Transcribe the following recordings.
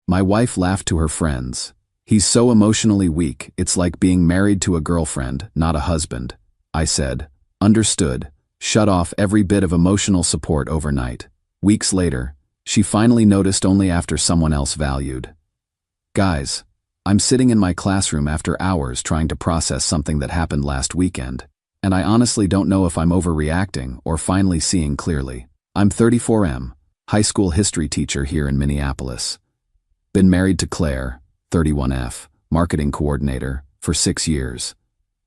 My wife laughed to her friends. He's so emotionally weak, it's like being married to a girlfriend, not a husband. I said, understood, shut off every bit of emotional support overnight. Weeks later, she finally noticed only after someone else valued. Guys, I'm sitting in my classroom after hours trying to process something that happened last weekend, and I honestly don't know if I'm overreacting or finally seeing clearly. I'm 34M, high school history teacher here in Minneapolis. Been married to Claire, 31F, marketing coordinator, for 6 years.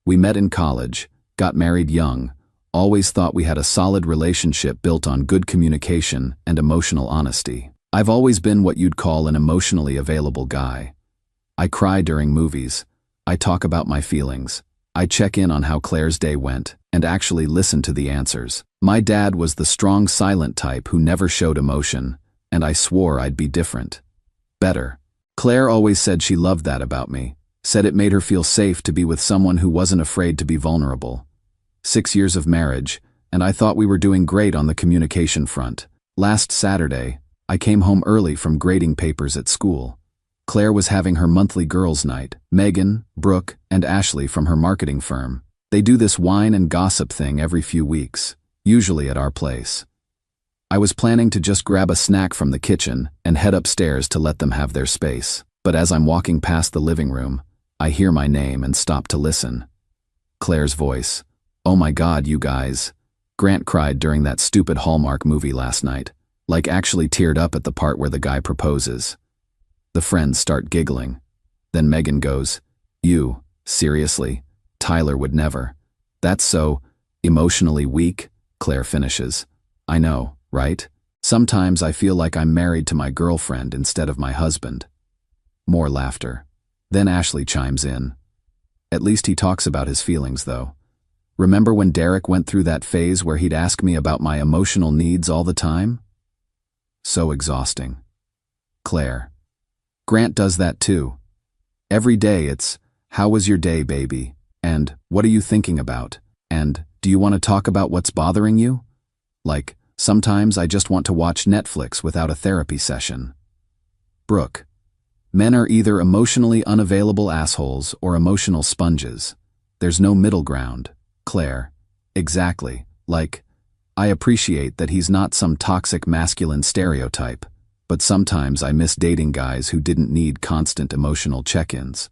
We met in college, got married young, always thought we had a solid relationship built on good communication and emotional honesty. I've always been what you'd call an emotionally available guy. I cry during movies, I talk about my feelings, I check in on how Claire's day went, and actually listen to the answers. My dad was the strong silent type who never showed emotion, and I swore I'd be different. Better. Claire always said she loved that about me, said it made her feel safe to be with someone who wasn't afraid to be vulnerable. 6 years of marriage, and I thought we were doing great on the communication front. Last Saturday, I came home early from grading papers at school. Claire was having her monthly girls' night. Megan, Brooke, and Ashley from her marketing firm. They do this wine and gossip thing every few weeks, usually at our place. I was planning to just grab a snack from the kitchen and head upstairs to let them have their space. But as I'm walking past the living room, I hear my name and stop to listen. Claire's voice. Oh my God, you guys. Grant cried during that stupid Hallmark movie last night, like actually teared up at the part where the guy proposes. The friends start giggling. Then Megan goes, You, seriously? Tyler would never. That's so emotionally weak, Claire finishes. I know, right? Sometimes I feel like I'm married to my girlfriend instead of my husband. More laughter. Then Ashley chimes in. At least he talks about his feelings, though. Remember when Derek went through that phase where he'd ask me about my emotional needs all the time? So exhausting. Claire. Grant does that too. Every day it's, how was your day, baby? And, what are you thinking about? And, do you want to talk about what's bothering you? Like, sometimes I just want to watch Netflix without a therapy session. Brooke. Men are either emotionally unavailable assholes or emotional sponges. There's no middle ground. Claire. Exactly. Like, I appreciate that he's not some toxic masculine stereotype, but sometimes I miss dating guys who didn't need constant emotional check-ins.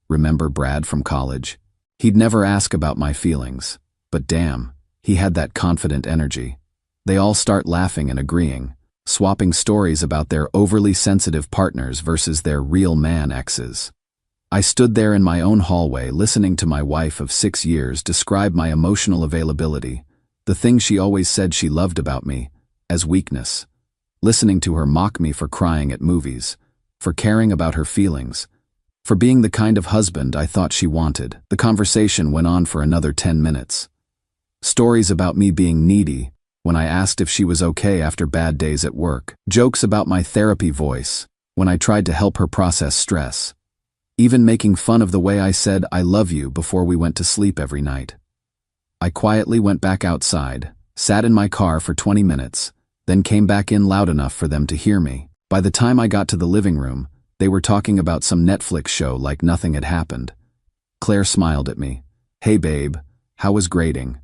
Remember Brad from college? He'd never ask about my feelings, but damn, he had that confident energy. They all start laughing and agreeing, swapping stories about their overly sensitive partners versus their real man exes. I stood there in my own hallway listening to my wife of 6 years describe my emotional availability, the thing she always said she loved about me, as weakness. Listening to her mock me for crying at movies, for caring about her feelings, for being the kind of husband I thought she wanted. The conversation went on for another 10 minutes. Stories about me being needy when I asked if she was okay after bad days at work. Jokes about my therapy voice when I tried to help her process stress. Even making fun of the way I said I love you before we went to sleep every night. I quietly went back outside, sat in my car for 20 minutes, then came back in loud enough for them to hear me. By the time I got to the living room, they were talking about some Netflix show like nothing had happened. Claire smiled at me. Hey babe, how was grading?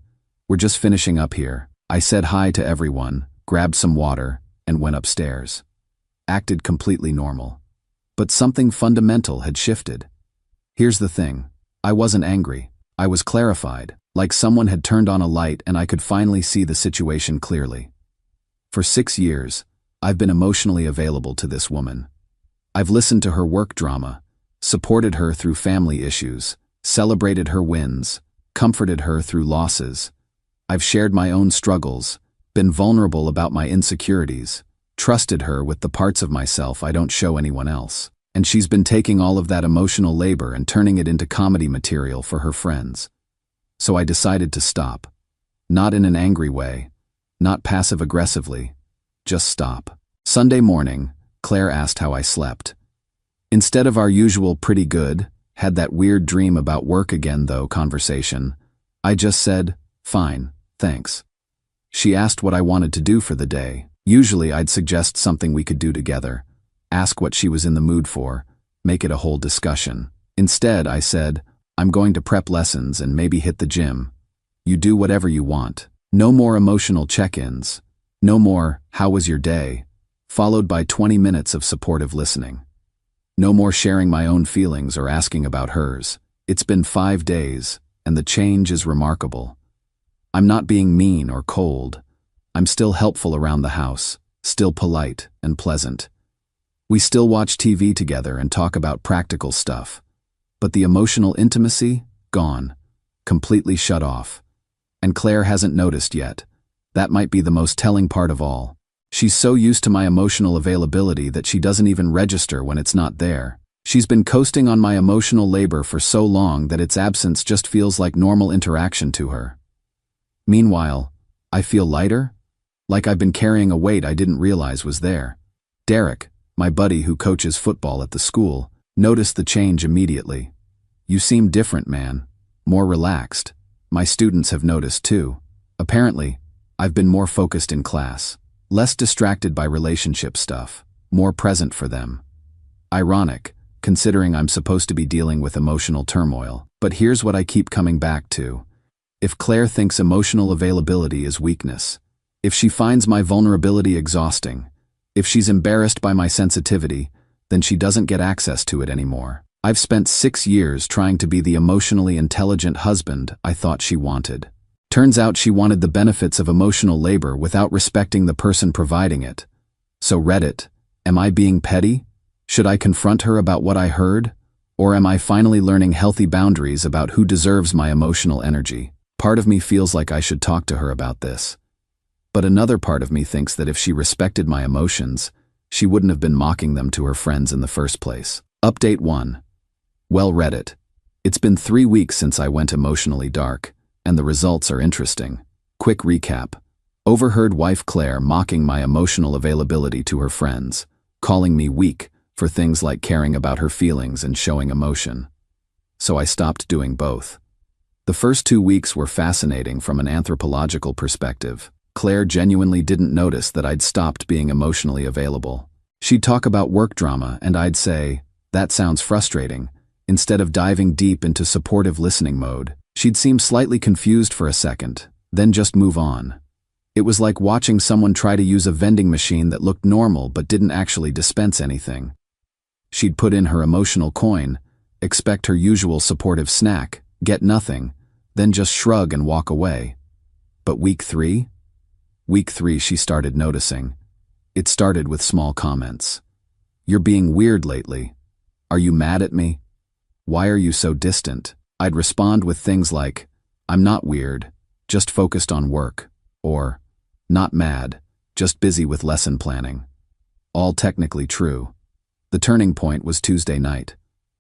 We're just finishing up here. I said hi to everyone, grabbed some water, and went upstairs. Acted completely normal. But something fundamental had shifted. Here's the thing. I wasn't angry. I was clarified, like someone had turned on a light and I could finally see the situation clearly. For 6 years, I've been emotionally available to this woman. I've listened to her work drama, supported her through family issues, celebrated her wins, comforted her through losses. I've shared my own struggles, been vulnerable about my insecurities, trusted her with the parts of myself I don't show anyone else. And she's been taking all of that emotional labor and turning it into comedy material for her friends. So I decided to stop. Not in an angry way, not passive-aggressively, just stop. Sunday morning, Claire asked how I slept. Instead of our usual pretty good, had that weird dream about work again though conversation, I just said, fine, thanks. She asked what I wanted to do for the day. Usually I'd suggest something we could do together. ask what she was in the mood for, make it a whole discussion. Instead, I said, I'm going to prep lessons and maybe hit the gym. You do whatever you want. No more emotional check-ins. No more, how was your day? Followed by 20 minutes of supportive listening. No more sharing my own feelings or asking about hers. It's been 5 days, and the change is remarkable. I'm not being mean or cold. I'm still helpful around the house, still polite and pleasant. We still watch TV together and talk about practical stuff. But the emotional intimacy? Gone. Completely shut off. And Claire hasn't noticed yet. That might be the most telling part of all. She's so used to my emotional availability that she doesn't even register when it's not there. She's been coasting on my emotional labor for so long that its absence just feels like normal interaction to her. Meanwhile, I feel lighter, like I've been carrying a weight I didn't realize was there. Derek, my buddy who coaches football at the school, noticed the change immediately. You seem different, man. More relaxed. My students have noticed too. Apparently, I've been more focused in class, less distracted by relationship stuff, more present for them. Ironic, considering I'm supposed to be dealing with emotional turmoil. But here's what I keep coming back to. If Claire thinks emotional availability is weakness, if she finds my vulnerability exhausting, if she's embarrassed by my sensitivity, then she doesn't get access to it anymore. I've spent 6 years trying to be the emotionally intelligent husband I thought she wanted. Turns out she wanted the benefits of emotional labor without respecting the person providing it. So Reddit, am I being petty? Should I confront her about what I heard? Or am I finally learning healthy boundaries about who deserves my emotional energy? Part of me feels like I should talk to her about this. But another part of me thinks that if she respected my emotions, she wouldn't have been mocking them to her friends in the first place. Update 1. Well, Reddit. It's been 3 weeks since I went emotionally dark, and the results are interesting. Quick recap. Overheard wife Claire mocking my emotional availability to her friends, calling me weak for things like caring about her feelings and showing emotion. So I stopped doing both. The first 2 weeks were fascinating from an anthropological perspective. Claire genuinely didn't notice that I'd stopped being emotionally available. She'd talk about work drama and I'd say, "That sounds frustrating." Instead of diving deep into supportive listening mode, she'd seem slightly confused for a second, then just move on. It was like watching someone try to use a vending machine that looked normal but didn't actually dispense anything. She'd put in her emotional coin, expect her usual supportive snack, get nothing, then just shrug and walk away. But week 3? Week 3 she started noticing. It started with small comments. "You're being weird lately. Are you mad at me? Why are you so distant?" I'd respond with things like, "I'm not weird, just focused on work," or, "Not mad, just busy with lesson planning." All technically true. The turning point was Tuesday night.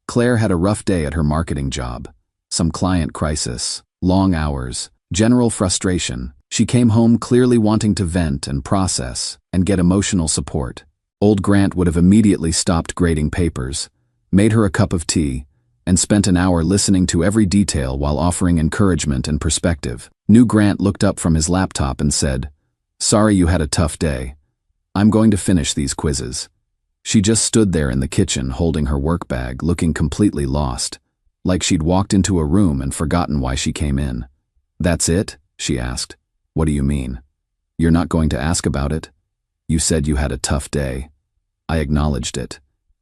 Claire had a rough day at her marketing job. Some client crisis, long hours, general frustration. She came home clearly wanting to vent and process and get emotional support. Old Grant would have immediately stopped grading papers, made her a cup of tea, and spent an hour listening to every detail while offering encouragement and perspective. New Grant looked up from his laptop and said, "Sorry you had a tough day. I'm going to finish these quizzes." She just stood there in the kitchen holding her work bag, looking completely lost, like she'd walked into a room and forgotten why she came in. "That's it?" she asked. "What do you mean? You're not going to ask about it? You said you had a tough day." I acknowledged it.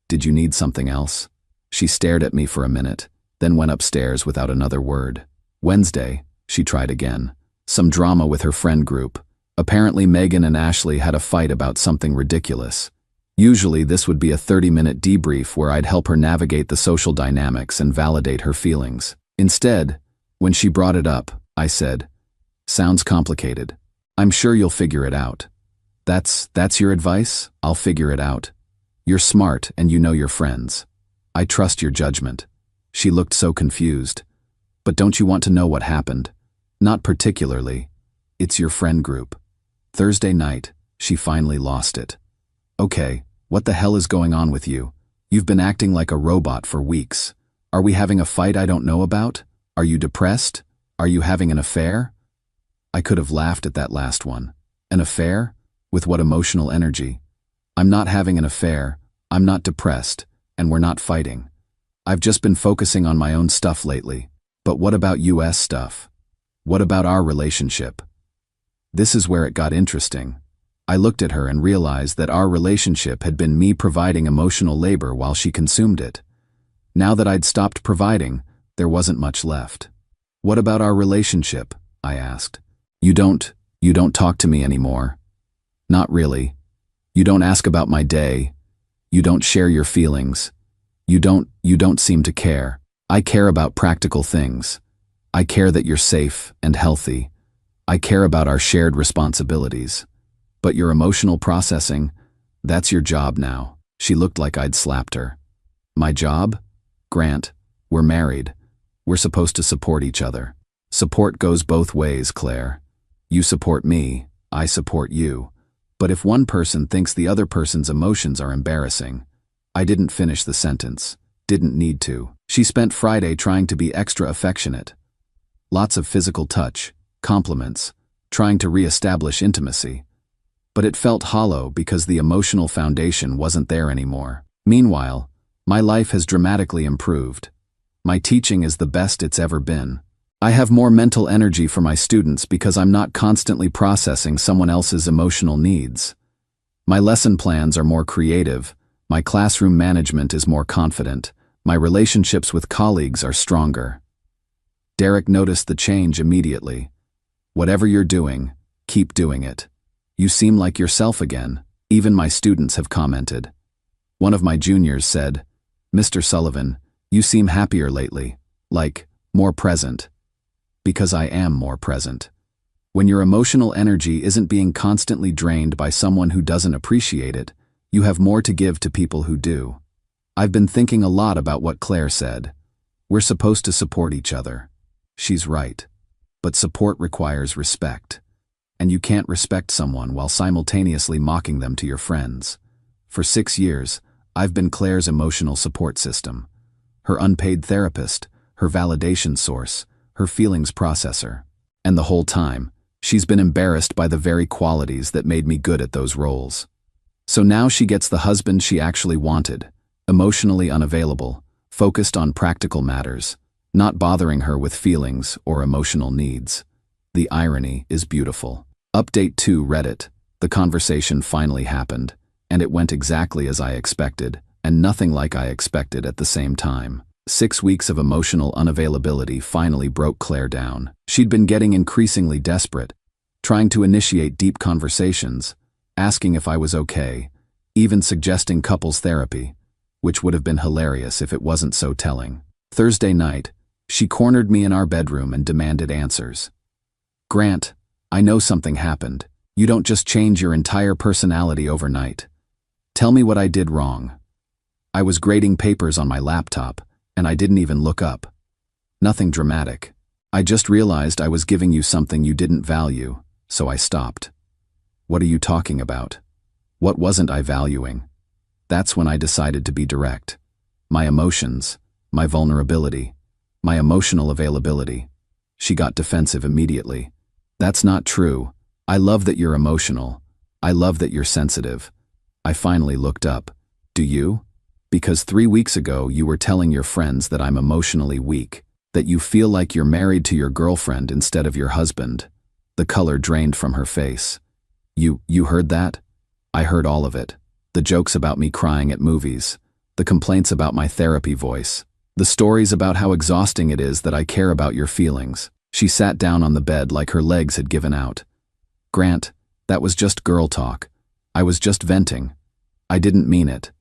"Did you need something else?" She stared at me for a minute, then went upstairs without another word. Wednesday, she tried again. Some drama with her friend group. Apparently Megan and Ashley had a fight about something ridiculous. Usually this would be a 30-minute debrief where I'd help her navigate the social dynamics and validate her feelings. Instead, when she brought it up, I said, "Sounds complicated. I'm sure you'll figure it out." That's your advice? I'll figure it out. You're smart and you know your friends. I trust your judgment." She looked so confused. "But don't you want to know what happened?" "Not particularly. It's your friend group." Thursday night, she finally lost it. "Okay, what the hell is going on with you? You've been acting like a robot for weeks. Are we having a fight I don't know about? Are you depressed? Are you having an affair?" I could have laughed at that last one. An affair? With what emotional energy? "I'm not having an affair. I'm not depressed, and we're not fighting. I've just been focusing on my own stuff lately. But what about US stuff? What about our relationship? This is where it got interesting. I looked at her and realized that our relationship had been me providing emotional labor while she consumed it. Now that I'd stopped providing, there wasn't much left. What about our relationship? I asked. You don't talk to me anymore. Not really. You don't ask about my day. You don't share your feelings. You don't seem to care. I care about practical things. I care that you're safe and healthy. I care about our shared responsibilities. But your emotional processing, that's your job now. She looked like I'd slapped her. My job? Grant, we're married. We're supposed to support each other. Support goes both ways, Claire. You support me, I support you. But if one person thinks the other person's emotions are embarrassing, I didn't finish the sentence. Didn't need to. She spent Friday trying to be extra affectionate. Lots of physical touch, compliments, trying to re-establish intimacy. But it felt hollow because the emotional foundation wasn't there anymore. Meanwhile, my life has dramatically improved. My teaching is the best it's ever been. I have more mental energy for my students because I'm not constantly processing someone else's emotional needs. My lesson plans are more creative. My classroom management is more confident. My relationships with colleagues are stronger. Derek noticed the change immediately. Whatever you're doing, keep doing it. You seem like yourself again. Even my students have commented. One of my juniors said, "Mr. Sullivan, you seem happier lately. Like, more present." Because I am more present. When your emotional energy isn't being constantly drained by someone who doesn't appreciate it, you have more to give to people who do. I've been thinking a lot about what Claire said. We're supposed to support each other. She's right. But support requires respect. And you can't respect someone while simultaneously mocking them to your friends. For 6 years, I've been Claire's emotional support system. Her unpaid therapist, her validation source, her feelings processor. And the whole time, she's been embarrassed by the very qualities that made me good at those roles. So now she gets the husband she actually wanted, emotionally unavailable, focused on practical matters, not bothering her with feelings or emotional needs. The irony is beautiful. Update 2 Reddit. The conversation finally happened, and it went exactly as I expected, and nothing like I expected at the same time. 6 weeks of emotional unavailability finally broke Claire down. She'd been getting increasingly desperate, trying to initiate deep conversations, asking if I was okay, even suggesting couples therapy, which would have been hilarious if it wasn't so telling. Thursday night, she cornered me in our bedroom and demanded answers. "Grant, I know something happened. You don't just change your entire personality overnight. Tell me what I did wrong." I was grading papers on my laptop, and I didn't even look up. Nothing dramatic. I just realized I was giving you something you didn't value, so I stopped. "What are you talking about? What wasn't I valuing?" That's when I decided to be direct. My emotions, my vulnerability, my emotional availability. She got defensive immediately. "That's not true. I love that you're emotional. I love that you're sensitive." I finally looked up. "Do you? Because 3 weeks ago you were telling your friends that I'm emotionally weak, that you feel like you're married to your girlfriend instead of your husband." The color drained from her face. You heard that?" "I heard all of it. The jokes about me crying at movies, the complaints about my therapy voice, the stories about how exhausting it is that I care about your feelings." She sat down on the bed like her legs had given out. "Grant, that was just girl talk. I was just venting. I didn't mean it."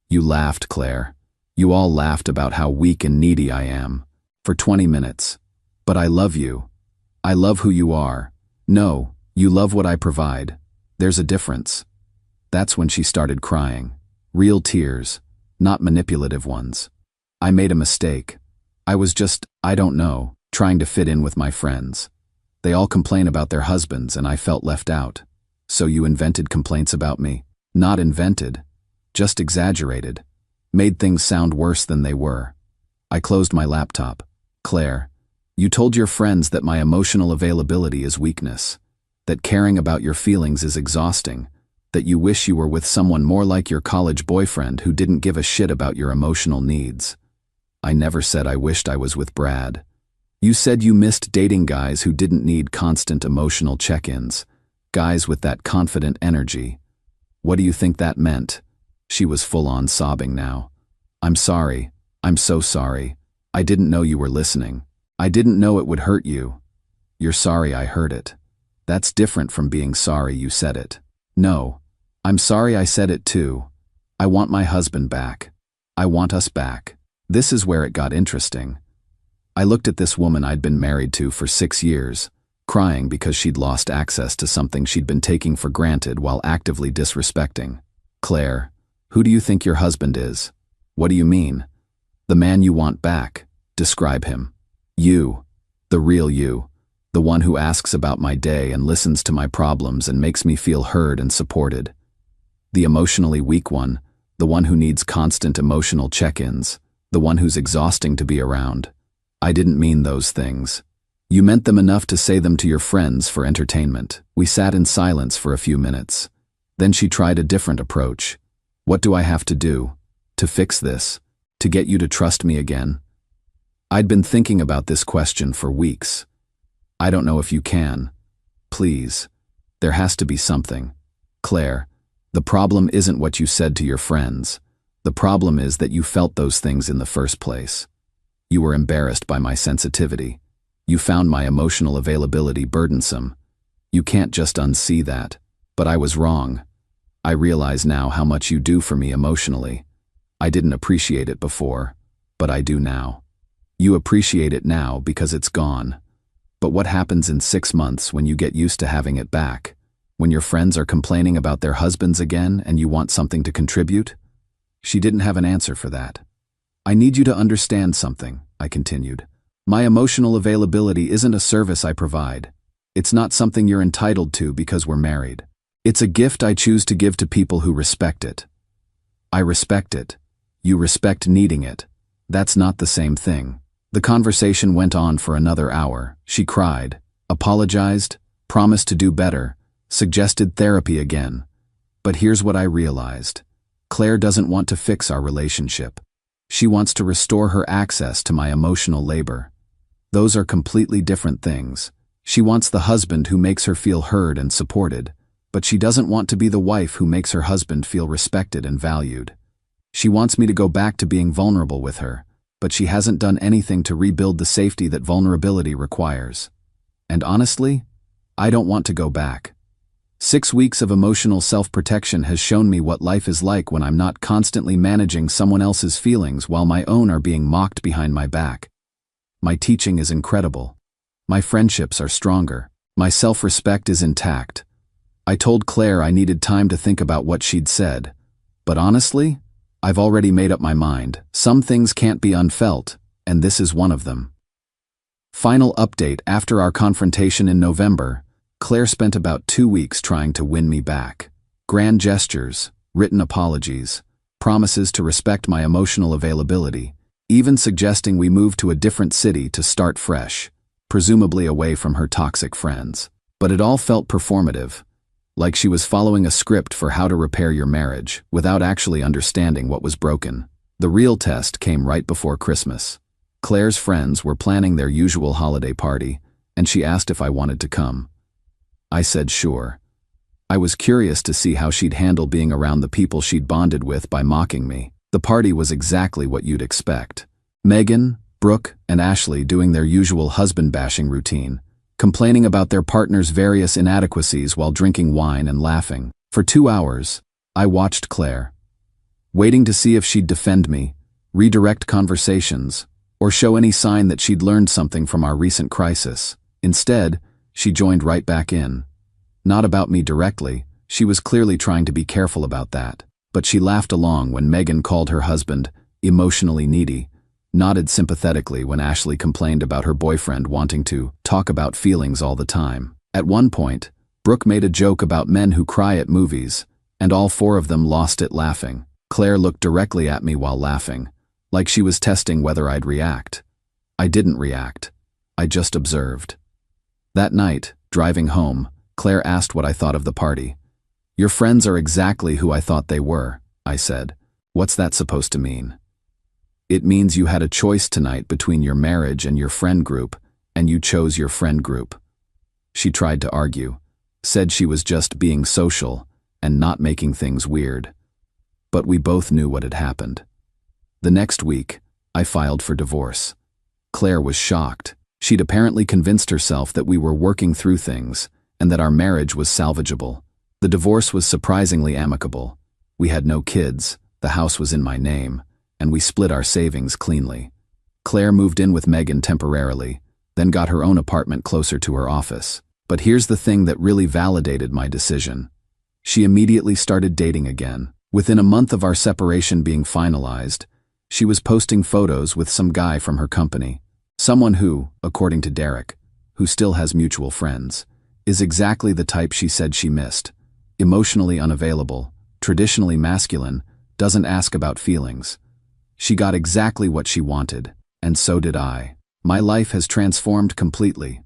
"You laughed, Claire. You all laughed about how weak and needy I am. For 20 minutes. But I love you. I love who you are. No, you love what I provide. There's a difference." That's when she started crying. Real tears, not manipulative ones. I made a mistake. I was just, I don't know, trying to fit in with my friends. They all complain about their husbands and I felt left out. "So you invented complaints about me?" "Not invented. Just exaggerated. Made things sound worse than they were." I closed my laptop. "Claire, you told your friends that my emotional availability is weakness, that caring about your feelings is exhausting, that you wish you were with someone more like your college boyfriend who didn't give a shit about your emotional needs. I never said I wished I was with Brad. You said you missed dating guys who didn't need constant emotional check-ins, guys with that confident energy. What do you think that meant? She was full-on sobbing now. I'm sorry. I'm so sorry. I didn't know you were listening. I didn't know it would hurt you. You're sorry I heard it. That's different from being sorry you said it. No. I'm sorry I said it too. I want my husband back. I want us back. This is where it got interesting. I looked at this woman I'd been married to for 6 years, crying because she'd lost access to something she'd been taking for granted while actively disrespecting. Claire, who do you think your husband is? What do you mean? The man you want back. Describe him. You. The real you. The one who asks about my day and listens to my problems and makes me feel heard and supported. The emotionally weak one, the one who needs constant emotional check-ins, the one who's exhausting to be around. I didn't mean those things. You meant them enough to say them to your friends for entertainment. We sat in silence for a few minutes. Then she tried a different approach. What do I have to do? To fix this? To get you to trust me again? I'd been thinking about this question for weeks. I don't know if you can. Please. There has to be something. Claire, the problem isn't what you said to your friends. The problem is that you felt those things in the first place. You were embarrassed by my sensitivity. You found my emotional availability burdensome. You can't just unsee that. But I was wrong. I realize now how much you do for me emotionally. I didn't appreciate it before, but I do now. You appreciate it now because it's gone. But what happens in 6 months when you get used to having it back? When your friends are complaining about their husbands again and you want something to contribute? She didn't have an answer for that. I need you to understand something, I continued. My emotional availability isn't a service I provide. It's not something you're entitled to because we're married. It's a gift I choose to give to people who respect it. I respect it. You respect needing it. That's not the same thing. The conversation went on for another hour. She cried, apologized, promised to do better, suggested therapy again. But here's what I realized. Claire doesn't want to fix our relationship. She wants to restore her access to my emotional labor. Those are completely different things. She wants the husband who makes her feel heard and supported, but she doesn't want to be the wife who makes her husband feel respected and valued. She wants me to go back to being vulnerable with her, but she hasn't done anything to rebuild the safety that vulnerability requires. And honestly, I don't want to go back. 6 weeks of emotional self-protection has shown me what life is like when I'm not constantly managing someone else's feelings while my own are being mocked behind my back. My teaching is incredible. My friendships are stronger. My self-respect is intact. I told Claire I needed time to think about what she'd said. But honestly, I've already made up my mind. Some things can't be unfelt, and this is one of them. Final update: after our confrontation in November, Claire spent about 2 weeks trying to win me back. Grand gestures, written apologies, promises to respect my emotional availability, even suggesting we move to a different city to start fresh, presumably away from her toxic friends. But it all felt performative, like she was following a script for how to repair your marriage, without actually understanding what was broken. The real test came right before Christmas. Claire's friends were planning their usual holiday party, and she asked if I wanted to come. I said sure. I was curious to see how she'd handle being around the people she'd bonded with by mocking me. The party was exactly what you'd expect. Megan, Brooke, and Ashley doing their usual husband-bashing routine, complaining about their partner's various inadequacies while drinking wine and laughing. For 2 hours, I watched Claire, waiting to see if she'd defend me, redirect conversations, or show any sign that she'd learned something from our recent crisis. Instead, she joined right back in. Not about me directly, she was clearly trying to be careful about that, but she laughed along when Megan called her husband emotionally needy, nodded sympathetically when Ashley complained about her boyfriend wanting to talk about feelings all the time. At one point, Brooke made a joke about men who cry at movies, and all 4 of them lost it laughing. Claire looked directly at me while laughing, like she was testing whether I'd react. I didn't react. I just observed. That night, driving home, Claire asked what I thought of the party. Your friends are exactly who I thought they were, I said. What's that supposed to mean? It means you had a choice tonight between your marriage and your friend group, and you chose your friend group. She tried to argue, said she was just being social and not making things weird. But we both knew what had happened. The next week, I filed for divorce. Claire was shocked. She'd apparently convinced herself that we were working through things and that our marriage was salvageable. The divorce was surprisingly amicable. We had no kids, the house was in my name, and we split our savings cleanly. Claire moved in with Megan temporarily, then got her own apartment closer to her office. But here's the thing that really validated my decision. She immediately started dating again. Within a month of our separation being finalized, she was posting photos with some guy from her company. Someone who, according to Derek, who still has mutual friends, is exactly the type she said she missed. Emotionally unavailable, traditionally masculine, doesn't ask about feelings. She got exactly what she wanted, and so did I. My life has transformed completely.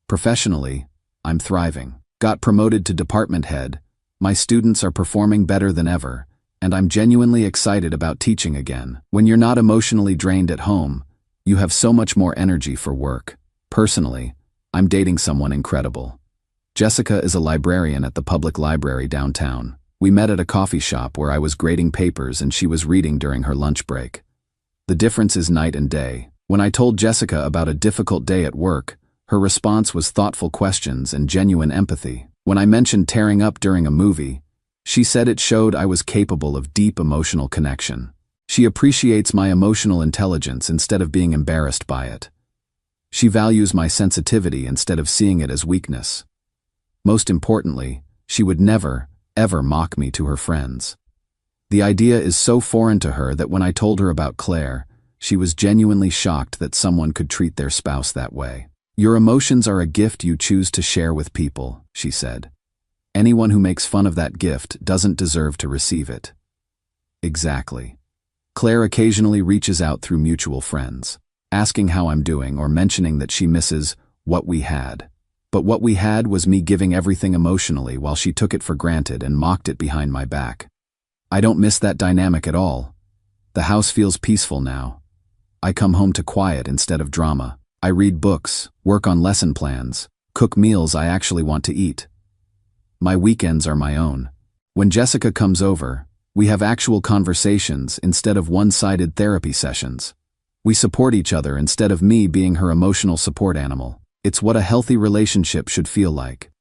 Professionally, I'm thriving. Got promoted to department head, my students are performing better than ever, and I'm genuinely excited about teaching again. When you're not emotionally drained at home, you have so much more energy for work. Personally, I'm dating someone incredible. Jessica is a librarian at the public library downtown. We met at a coffee shop where I was grading papers and she was reading during her lunch break. The difference is night and day. When I told Jessica about a difficult day at work, her response was thoughtful questions and genuine empathy. When I mentioned tearing up during a movie, she said it showed I was capable of deep emotional connection. She appreciates my emotional intelligence instead of being embarrassed by it. She values my sensitivity instead of seeing it as weakness. Most importantly, she would never, ever mock me to her friends. The idea is so foreign to her that when I told her about Claire, she was genuinely shocked that someone could treat their spouse that way. Your emotions are a gift you choose to share with people, she said. Anyone who makes fun of that gift doesn't deserve to receive it. Exactly. Claire occasionally reaches out through mutual friends, asking how I'm doing or mentioning that she misses what we had. But what we had was me giving everything emotionally while she took it for granted and mocked it behind my back. I don't miss that dynamic at all. The house feels peaceful now. I come home to quiet instead of drama. I read books, work on lesson plans, cook meals I actually want to eat. My weekends are my own. When Jessica comes over, we have actual conversations instead of one-sided therapy sessions. We support each other instead of me being her emotional support animal. It's what a healthy relationship should feel like.